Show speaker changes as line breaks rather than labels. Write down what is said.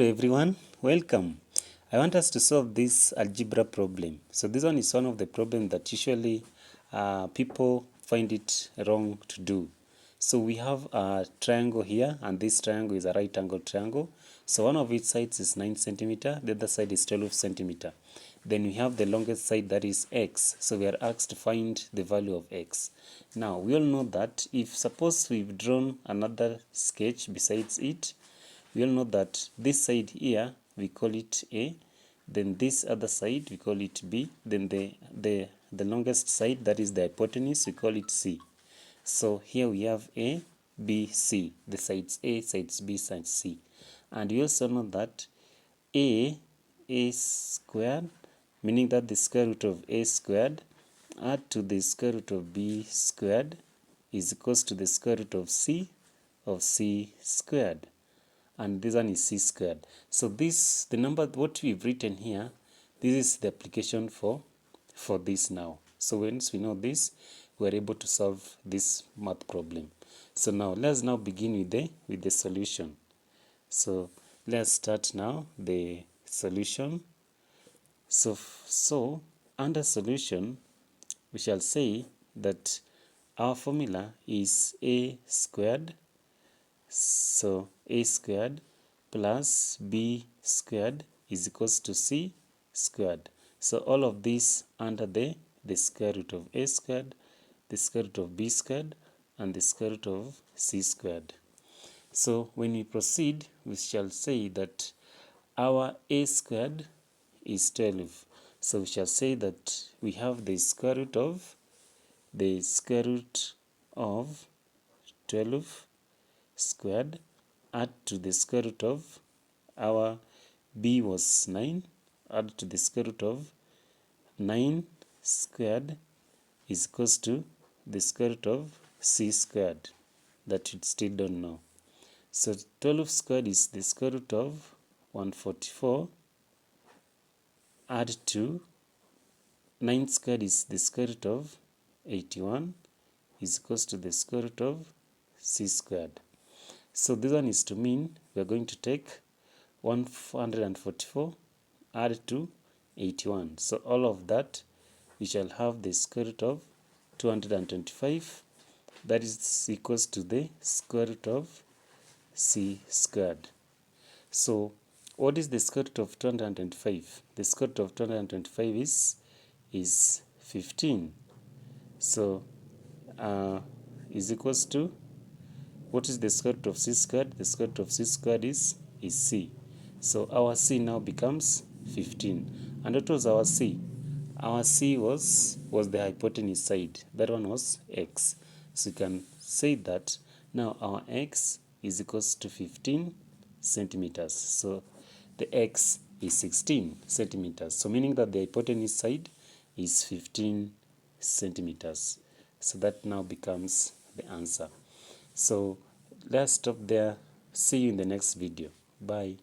Hello everyone, welcome. I want us to solve this algebra problem. So this one is one of the problems that usually people find it wrong to do. So we have a triangle here, and this triangle is a right angle triangle. So one of its sides is 9 centimeter, the other side is 12 centimeter. Then we have the longest side, that is x. So we are asked to find the value of x. Now we all know that if suppose we've drawn another sketch besides it, we all know that this side here we call it A, then this other side we call it B, then the longest side, that is the hypotenuse, we call it C. So here we have A, B, C, the sides A, sides B, sides C. And we also know that A squared, meaning that the square root of A squared add to the square root of B squared is equals to the square root of C squared. And this one is C squared. So this, the number what we've written here, this is the application for this now. So once we know this, we are able to solve this math problem. So now let's now begin with the solution. So let's start now the solution. So under solution, we shall say that our formula is A squared. So A squared plus B squared is equals to C squared. So all of this under the square root of A squared, the square root of B squared, and the square root of C squared. So when we proceed, we shall say that our A squared is 12. So we shall say that we have the square root of 12 squared, add to the square root of our B was 9, add to the square root of 9 squared is equals to the square root of C squared, that you still don't know. So 12 squared is the square root of 144, add to 9 squared is the square root of 81 is equals to the square root of C squared. So this one is to mean we are going to take 144 add to 81. So all of that we shall have the square root of 225, that is equals to the square root of C squared. So what is the square root of 225? The square root of 225 is 15. So is equals to, what is the square root of C squared? The square root of C squared is C. So our C now becomes 15. And what was our C? Our C was the hypotenuse side. That one was x. So you can say that now our x is equals to 15 centimeters. So the x is 16 centimeters. So meaning that the hypotenuse side is 15 centimeters. So that now becomes the answer. So let's stop there. See you in the next video. Bye.